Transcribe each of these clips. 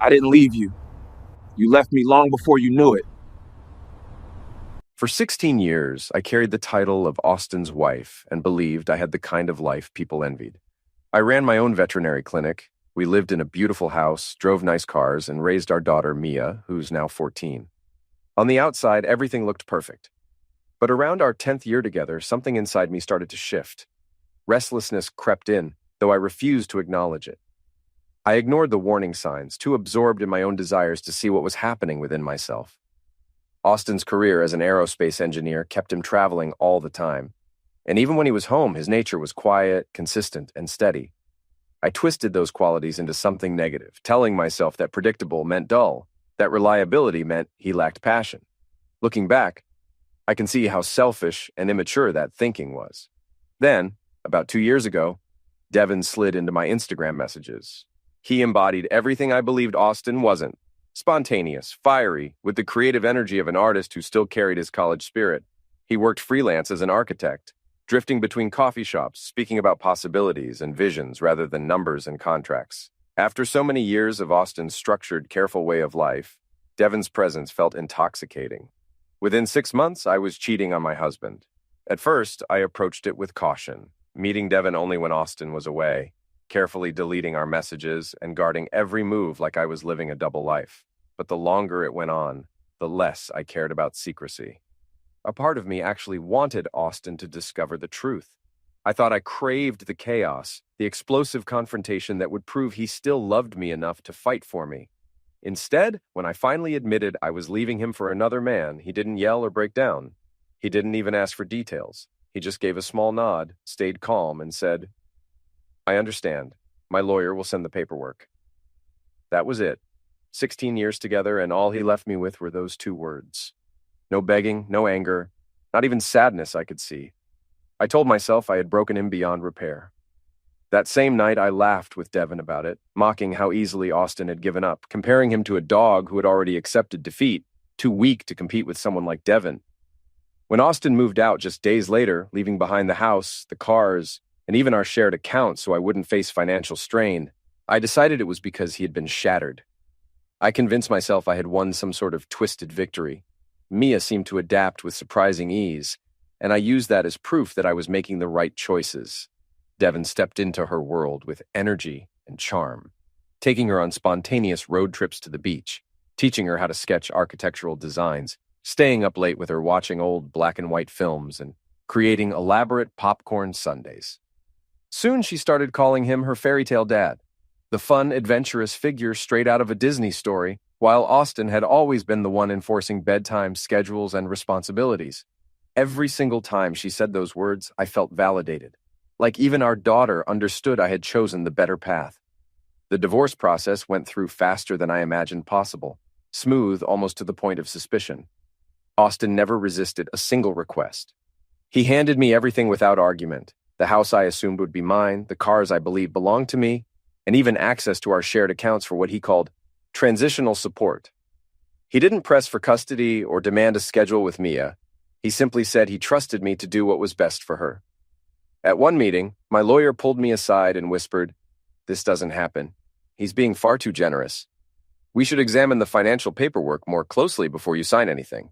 I didn't leave you. You left me long before you knew it. For 16 years, I carried the title of Austin's wife and believed I had the kind of life people envied. I ran my own veterinary clinic. We lived in a beautiful house, drove nice cars, and raised our daughter, Mia, who's now 14. On the outside, everything looked perfect. But around our 10th year together, something inside me started to shift. Restlessness crept in, though I refused to acknowledge it. I ignored the warning signs, too absorbed in my own desires to see what was happening within myself. Austin's career as an aerospace engineer kept him traveling all the time. And even when he was home, his nature was quiet, consistent, and steady. I twisted those qualities into something negative, telling myself that predictable meant dull, that reliability meant he lacked passion. Looking back, I can see how selfish and immature that thinking was. Then, about 2 years ago, Devin slid into my Instagram messages. He embodied everything I believed Austin wasn't: spontaneous, fiery, with the creative energy of an artist who still carried his college spirit. He worked freelance as an architect, drifting between coffee shops, speaking about possibilities and visions rather than numbers and contracts. After so many years of Austin's structured, careful way of life, Devin's presence felt intoxicating. Within 6 months, I was cheating on my husband. At first, I approached it with caution, meeting Devin only when Austin was away, carefully deleting our messages and guarding every move like I was living a double life. But the longer it went on, the less I cared about secrecy. A part of me actually wanted Austin to discover the truth. I thought I craved the chaos, the explosive confrontation that would prove he still loved me enough to fight for me. Instead, when I finally admitted I was leaving him for another man, he didn't yell or break down. He didn't even ask for details. He just gave a small nod, stayed calm, and said, "I understand. My lawyer will send the paperwork." That was it. 16 years together, and all he left me with were those 2 words. No begging, no anger, not even sadness I could see. I told myself I had broken him beyond repair. That same night, I laughed with Devin about it, mocking how easily Austin had given up, comparing him to a dog who had already accepted defeat, too weak to compete with someone like Devin. When Austin moved out just days later, leaving behind the house, the cars, and even our shared account so I wouldn't face financial strain, I decided it was because he had been shattered. I convinced myself I had won some sort of twisted victory. Mia seemed to adapt with surprising ease, and I used that as proof that I was making the right choices. Devin stepped into her world with energy and charm, taking her on spontaneous road trips to the beach, teaching her how to sketch architectural designs, staying up late with her watching old black and white films, and creating elaborate popcorn sundaes. Soon she started calling him her fairy tale dad, the fun, adventurous figure straight out of a Disney story, while Austin had always been the one enforcing bedtime schedules and responsibilities. Every single time she said those words, I felt validated, like even our daughter understood I had chosen the better path. The divorce process went through faster than I imagined possible, smooth almost to the point of suspicion. Austin never resisted a single request. He handed me everything without argument: the house I assumed would be mine, the cars I believed belonged to me, and even access to our shared accounts for what he called transitional support. He didn't press for custody or demand a schedule with Mia. He simply said he trusted me to do what was best for her. At one meeting, my lawyer pulled me aside and whispered, "This doesn't happen. He's being far too generous. We should examine the financial paperwork more closely before you sign anything."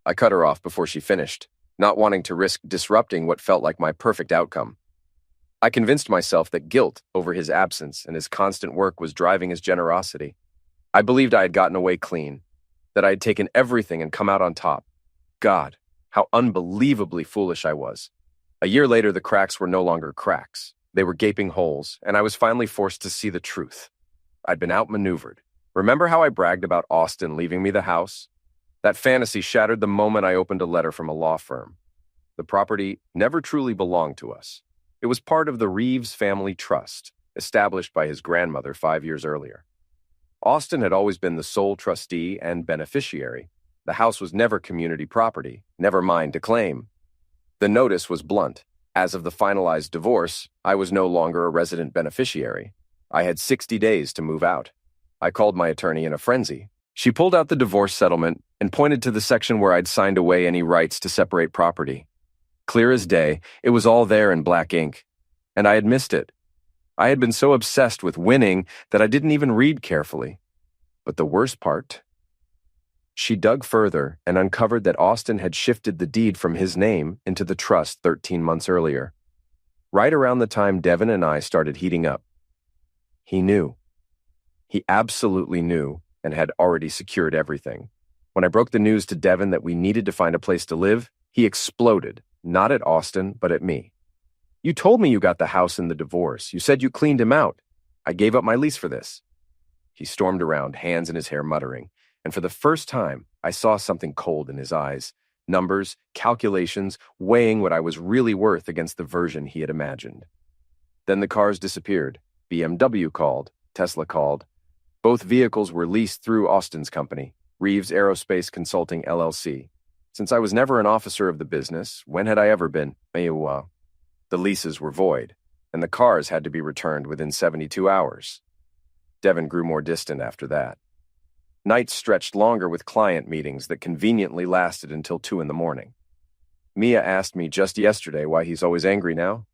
I cut her off before she finished, not wanting to risk disrupting what felt like my perfect outcome. I convinced myself that guilt over his absence and his constant work was driving his generosity. I believed I had gotten away clean, that I had taken everything and come out on top. God, how unbelievably foolish I was. A year later, the cracks were no longer cracks. They were gaping holes, and I was finally forced to see the truth. I'd been outmaneuvered. Remember how I bragged about Austin leaving me the house? That fantasy shattered the moment I opened a letter from a law firm. The property never truly belonged to us. It was part of the Reeves family trust, established by his grandmother 5 years earlier. Austin had always been the sole trustee and beneficiary. The house was never community property, never mine to claim. The notice was blunt. As of the finalized divorce, I was no longer a resident beneficiary. I had 60 days to move out. I called my attorney in a frenzy. She pulled out the divorce settlement and pointed to the section where I'd signed away any rights to separate property. Clear as day, it was all there in black ink, and I had missed it. I had been so obsessed with winning that I didn't even read carefully. But the worst part? She dug further and uncovered that Austin had shifted the deed from his name into the trust 13 months earlier, right around the time Devin and I started heating up. He knew. He absolutely knew and had already secured everything. When I broke the news to Devin that we needed to find a place to live, he exploded, not at Austin, but at me. You told me you got the house in the divorce. You said you cleaned him out. I gave up my lease for this. He stormed around, hands in his hair, muttering, and for the first time, I saw something cold in his eyes. Numbers, calculations, weighing what I was really worth against the version he had imagined. Then the cars disappeared. BMW called. Tesla called. Both vehicles were leased through Austin's company, Reeves Aerospace Consulting, LLC. Since I was never an officer of the business, when had I ever been? The leases were void, and the cars had to be returned within 72 hours. Devin grew more distant after that. Nights stretched longer with client meetings that conveniently lasted until 2 in the morning. Mia asked me just yesterday why he's always angry now.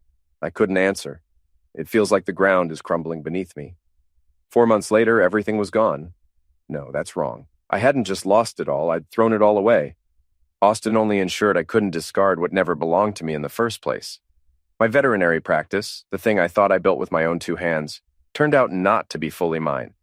I couldn't answer. It feels like the ground is crumbling beneath me. 4 months later, everything was gone. No, that's wrong. I hadn't just lost it all, I'd thrown it all away. Austin only ensured I couldn't discard what never belonged to me in the first place. My veterinary practice, the thing I thought I built with my own 2 hands, turned out not to be fully mine.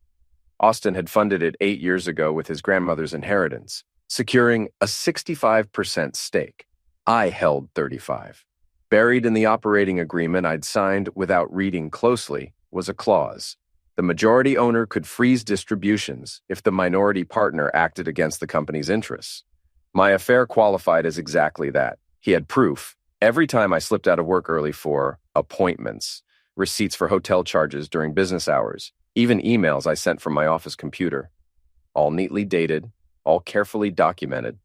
Austin had funded it 8 years ago with his grandmother's inheritance, securing a 65% stake. I held 35. Buried in the operating agreement I'd signed without reading closely was a clause. The majority owner could freeze distributions if the minority partner acted against the company's interests. My affair qualified as exactly that. He had proof. Every time I slipped out of work early for appointments, receipts for hotel charges during business hours, even emails I sent from my office computer. All neatly dated, all carefully documented.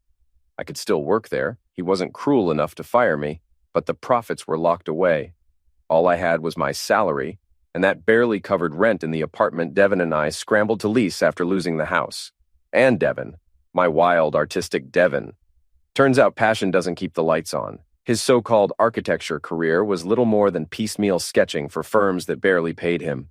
I could still work there. He wasn't cruel enough to fire me, but the profits were locked away. All I had was my salary, and that barely covered rent in the apartment Devin and I scrambled to lease after losing the house. And Devin, my wild, artistic Devin. Turns out passion doesn't keep the lights on. His so-called architecture career was little more than piecemeal sketching for firms that barely paid him.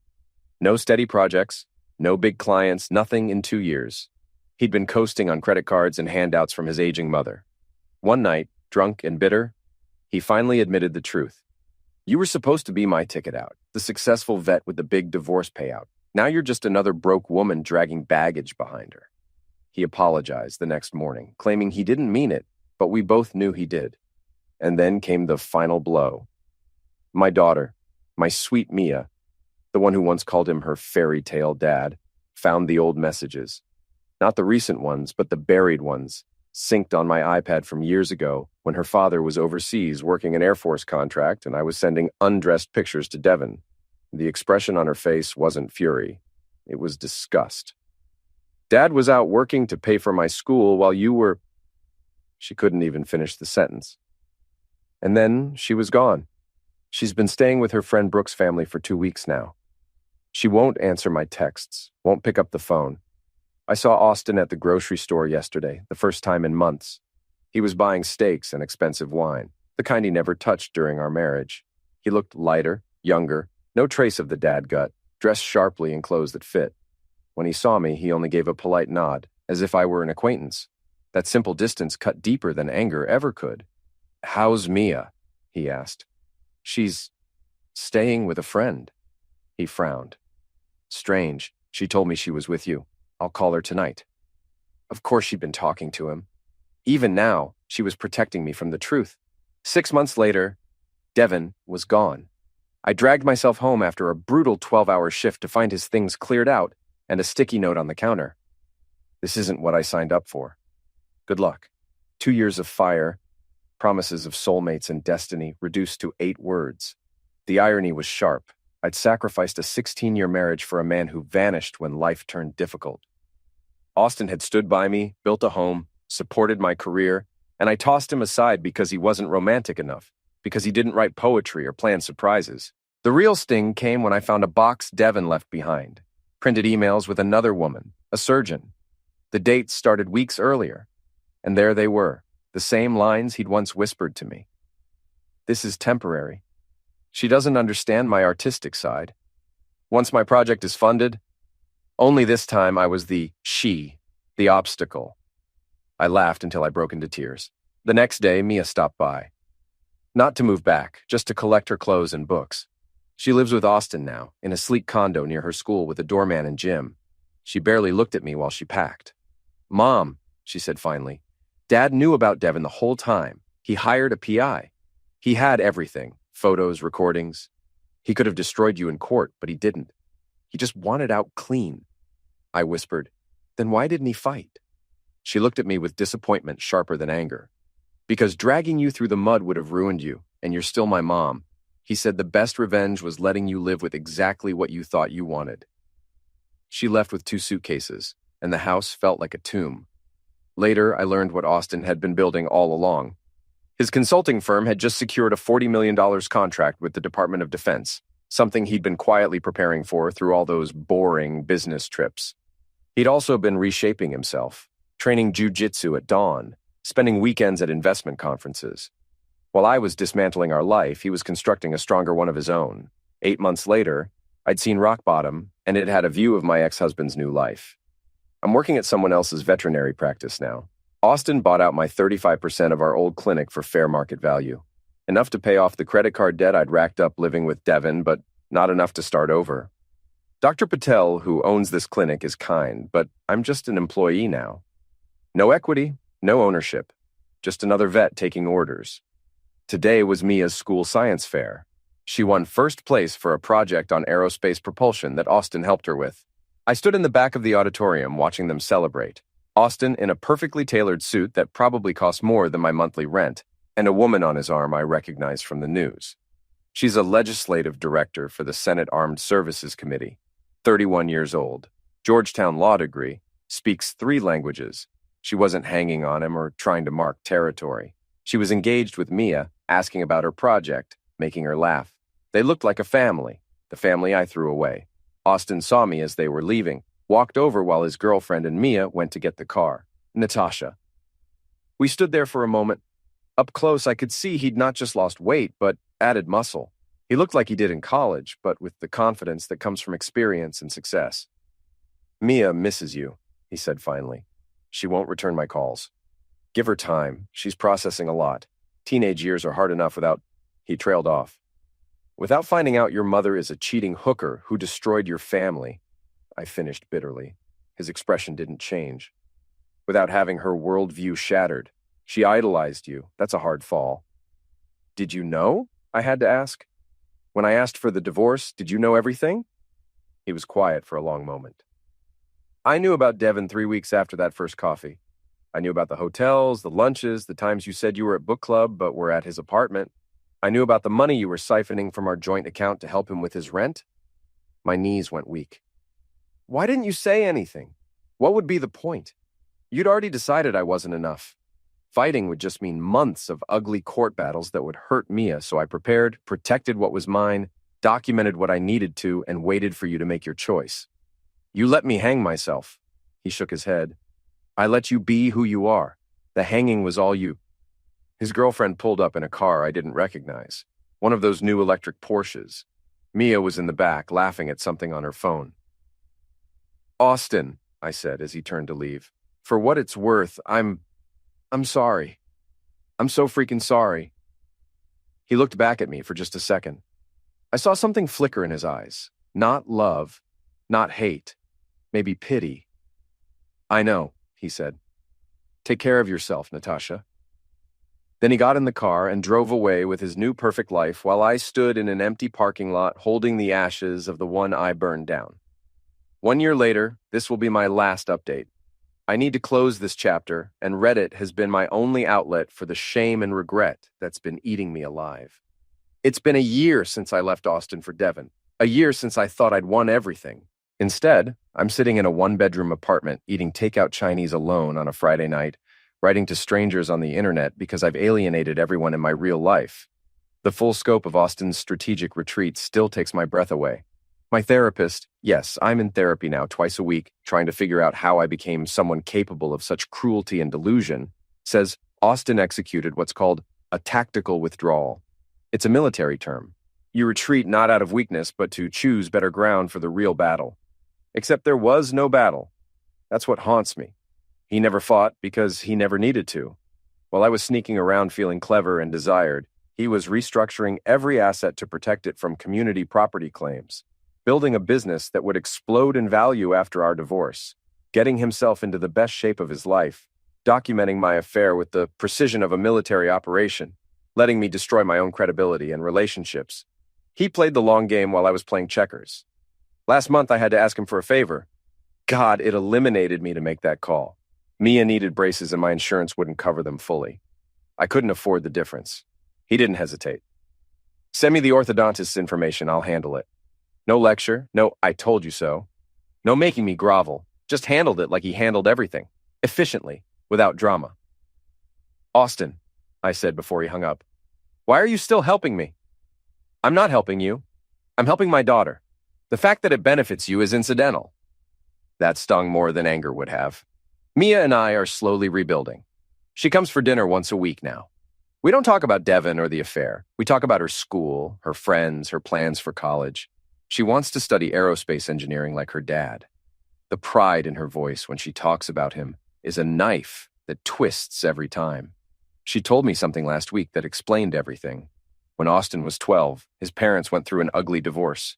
No steady projects, no big clients, nothing in 2 years. He'd been coasting on credit cards and handouts from his aging mother. One night, drunk and bitter, he finally admitted the truth. You were supposed to be my ticket out, the successful vet with the big divorce payout. Now you're just another broke woman dragging baggage behind her. He apologized the next morning, claiming he didn't mean it, but we both knew he did. And then came the final blow. My daughter, my sweet Mia, the one who once called him her fairy tale dad, found the old messages. Not the recent ones, but the buried ones, synced on my iPad from years ago when her father was overseas working an Air Force contract and I was sending undressed pictures to Devin. The expression on her face wasn't fury. It was disgust. Dad was out working to pay for my school while you were... She couldn't even finish the sentence. And then she was gone. She's been staying with her friend Brooke's family for 2 weeks now. She won't answer my texts, won't pick up the phone. I saw Austin at the grocery store yesterday, the first time in months. He was buying steaks and expensive wine, the kind he never touched during our marriage. He looked lighter, younger, no trace of the dad gut, dressed sharply in clothes that fit. When he saw me, he only gave a polite nod, as if I were an acquaintance. That simple distance cut deeper than anger ever could. "How's Mia?" he asked. "She's staying with a friend." He frowned. "Strange. She told me she was with you. I'll call her tonight." Of course she'd been talking to him. Even now, she was protecting me from the truth. 6 months later, Devin was gone. I dragged myself home after a brutal 12-hour shift to find his things cleared out and a sticky note on the counter. This isn't what I signed up for. Good luck. 2 years of fire, promises of soulmates and destiny reduced to 8 words. The irony was sharp. I'd sacrificed a 16-year marriage for a man who vanished when life turned difficult. Austin had stood by me, built a home, supported my career, and I tossed him aside because he wasn't romantic enough, because he didn't write poetry or plan surprises. The real sting came when I found a box Devin left behind, printed emails with another woman, a surgeon. The dates started weeks earlier, and there they were, the same lines he'd once whispered to me. "This is temporary. She doesn't understand my artistic side. Once my project is funded, only this time I was the she, the obstacle. I laughed until I broke into tears. The next day, Mia stopped by. Not to move back, just to collect her clothes and books. She lives with Austin now, in a sleek condo near her school with a doorman and gym. She barely looked at me while she packed. "Mom," she said finally, "Dad knew about Devin the whole time. He hired a PI. He had everything, photos, recordings. He could have destroyed you in court, but he didn't. He just wanted out clean." I whispered, "Then why didn't he fight?" She looked at me with disappointment sharper than anger. "Because dragging you through the mud would have ruined you, and you're still my mom. He said the best revenge was letting you live with exactly what you thought you wanted." She left with 2 suitcases, and the house felt like a tomb. Later, I learned what Austin had been building all along. His consulting firm had just secured a $40 million contract with the Department of Defense, something he'd been quietly preparing for through all those boring business trips. He'd also been reshaping himself, training jiu-jitsu at dawn, spending weekends at investment conferences. While I was dismantling our life, he was constructing a stronger one of his own. 8 months later, I'd seen rock bottom, and it had a view of my ex-husband's new life. I'm working at someone else's veterinary practice now. Austin bought out my 35% of our old clinic for fair market value. Enough to pay off the credit card debt I'd racked up living with Devin, but not enough to start over. Dr. Patel, who owns this clinic, is kind, but I'm just an employee now. No equity, no ownership. Just another vet taking orders. Today was Mia's school science fair. She won first place for a project on aerospace propulsion that Austin helped her with. I stood in the back of the auditorium watching them celebrate. Austin in a perfectly tailored suit that probably cost more than my monthly rent, and a woman on his arm I recognized from the news. She's a legislative director for the Senate Armed Services Committee, 31 years old, Georgetown law degree, speaks 3 languages. She wasn't hanging on him or trying to mark territory. She was engaged with Mia, asking about her project, making her laugh. They looked like a family, the family I threw away. Austin saw me as they were leaving, walked over while his girlfriend and Mia went to get the car. Natasha. We stood there for a moment. Up close, I could see he'd not just lost weight, but added muscle. He looked like he did in college, but with the confidence that comes from experience and success. "Mia misses you," he said finally. "She won't return my calls. Give her time. She's processing a lot. Teenage years are hard enough without..." He trailed off. "Without finding out your mother is a cheating hooker who destroyed your family," I finished bitterly. His expression didn't change. "Without having her worldview shattered. She idolized you. That's a hard fall." "Did you know?" I had to ask. "When I asked for the divorce, did you know everything?" He was quiet for a long moment. "I knew about Devin 3 weeks after that first coffee. I knew about the hotels, the lunches, the times you said you were at book club but were at his apartment. I knew about the money you were siphoning from our joint account to help him with his rent." My knees went weak. "Why didn't you say anything? What would be the point? You'd already decided I wasn't enough. Fighting would just mean months of ugly court battles that would hurt Mia, so I prepared, protected what was mine, documented what I needed to, and waited for you to make your choice. You let me hang myself." He shook his head. "I let you be who you are. The hanging was all you." His girlfriend pulled up in a car I didn't recognize, one of those new electric Porsches. Mia was in the back, laughing at something on her phone. "Austin," I said as he turned to leave, "for what it's worth, I'm sorry. I'm so freaking sorry." He looked back at me for just a second. I saw something flicker in his eyes. Not love, not hate, maybe pity. "I know," he said. "Take care of yourself, Natasha." Then he got in the car and drove away with his new perfect life while I stood in an empty parking lot holding the ashes of the one I burned down. 1 year later, this will be my last update. I need to close this chapter, and Reddit has been my only outlet for the shame and regret that's been eating me alive. It's been a year since I left Austin for Devon, a year since I thought I'd won everything. Instead, I'm sitting in a 1-bedroom apartment eating takeout Chinese alone on a Friday night, writing to strangers on the internet because I've alienated everyone in my real life. The full scope of Austin's strategic retreat still takes my breath away. My therapist, yes, I'm in therapy now twice a week, trying to figure out how I became someone capable of such cruelty and delusion, says Austin executed what's called a tactical withdrawal. It's a military term. You retreat not out of weakness, but to choose better ground for the real battle. Except there was no battle. That's what haunts me. He never fought because he never needed to. While I was sneaking around feeling clever and desired, he was restructuring every asset to protect it from community property claims, building a business that would explode in value after our divorce, getting himself into the best shape of his life, documenting my affair with the precision of a military operation, letting me destroy my own credibility and relationships. He played the long game while I was playing checkers. Last month, I had to ask him for a favor. God, it eliminated me to make that call. Mia needed braces and my insurance wouldn't cover them fully. I couldn't afford the difference. He didn't hesitate. Send me the orthodontist's information, I'll handle it. No lecture, no I told you so. No making me grovel, just handled it like he handled everything, efficiently, without drama. Austin, I said before he hung up, why are you still helping me? I'm not helping you. I'm helping my daughter. The fact that it benefits you is incidental. That stung more than anger would have. Mia and I are slowly rebuilding. She comes for dinner once a week now. We don't talk about Devin or the affair. We talk about her school, her friends, her plans for college. She wants to study aerospace engineering like her dad. The pride in her voice when she talks about him is a knife that twists every time. She told me something last week that explained everything. When Austin was 12, his parents went through an ugly divorce.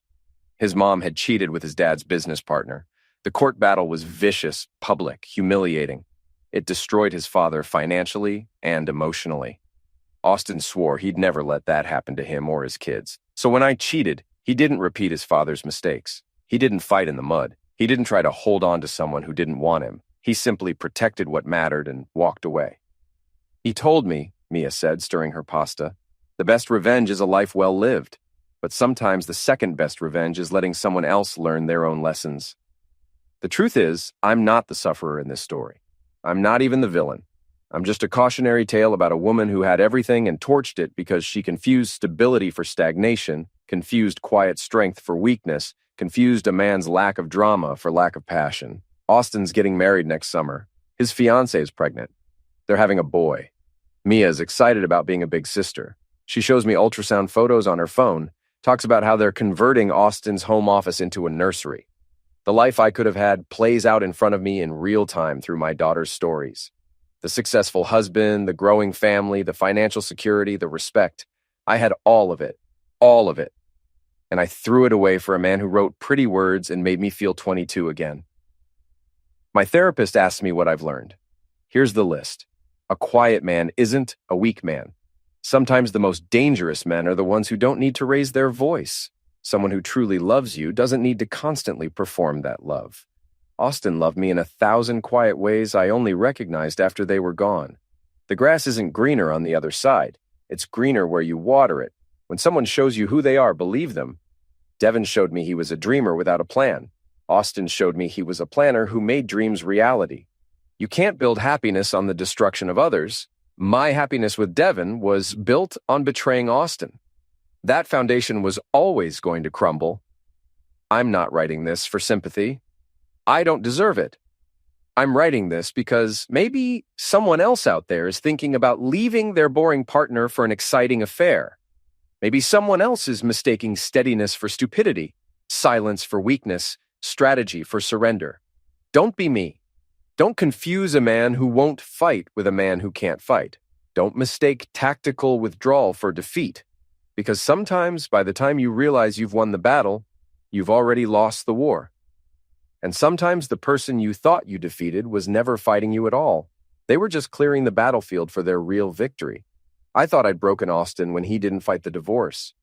His mom had cheated with his dad's business partner. The court battle was vicious, public, humiliating. It destroyed his father financially and emotionally. Austin swore he'd never let that happen to him or his kids. So when I cheated, he didn't repeat his father's mistakes. He didn't fight in the mud. He didn't try to hold on to someone who didn't want him. He simply protected what mattered and walked away. He told me, Mia said, stirring her pasta, the best revenge is a life well lived. But sometimes the second best revenge is letting someone else learn their own lessons. The truth is, I'm not the sufferer in this story. I'm not even the villain. I'm just a cautionary tale about a woman who had everything and torched it because she confused stability for stagnation, confused quiet strength for weakness, confused a man's lack of drama for lack of passion. Austin's getting married next summer. His fiancée is pregnant. They're having a boy. Mia's excited about being a big sister. She shows me ultrasound photos on her phone, talks about how they're converting Austin's home office into a nursery. The life I could have had plays out in front of me in real time through my daughter's stories. The successful husband, the growing family, the financial security, the respect. I had all of it. All of it. And I threw it away for a man who wrote pretty words and made me feel 22 again. My therapist asked me what I've learned. Here's the list. A quiet man isn't a weak man. Sometimes the most dangerous men are the ones who don't need to raise their voice. Someone who truly loves you doesn't need to constantly perform that love. Austin loved me in 1,000 quiet ways I only recognized after they were gone. The grass isn't greener on the other side. It's greener where you water it. When someone shows you who they are, believe them. Devin showed me he was a dreamer without a plan. Austin showed me he was a planner who made dreams reality. You can't build happiness on the destruction of others. My happiness with Devin was built on betraying Austin. That foundation was always going to crumble. I'm not writing this for sympathy. I don't deserve it. I'm writing this because maybe someone else out there is thinking about leaving their boring partner for an exciting affair. Maybe someone else is mistaking steadiness for stupidity, silence for weakness, strategy for surrender. Don't be me. Don't confuse a man who won't fight with a man who can't fight. Don't mistake tactical withdrawal for defeat, because sometimes by the time you realize you've won the battle, you've already lost the war. And sometimes the person you thought you defeated was never fighting you at all. They were just clearing the battlefield for their real victory. I thought I'd broken Austin when he didn't fight the divorce.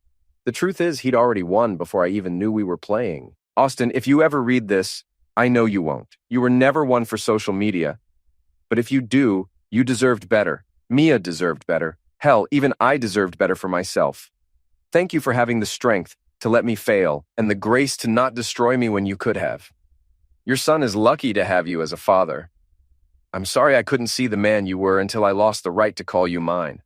The truth is, he'd already won before I even knew we were playing. Austin, if you ever read this, I know you won't. You were never one for social media. But if you do, you deserved better. Mia deserved better. Hell, even I deserved better for myself. Thank you for having the strength to let me fail and the grace to not destroy me when you could have. Your son is lucky to have you as a father. I'm sorry I couldn't see the man you were until I lost the right to call you mine.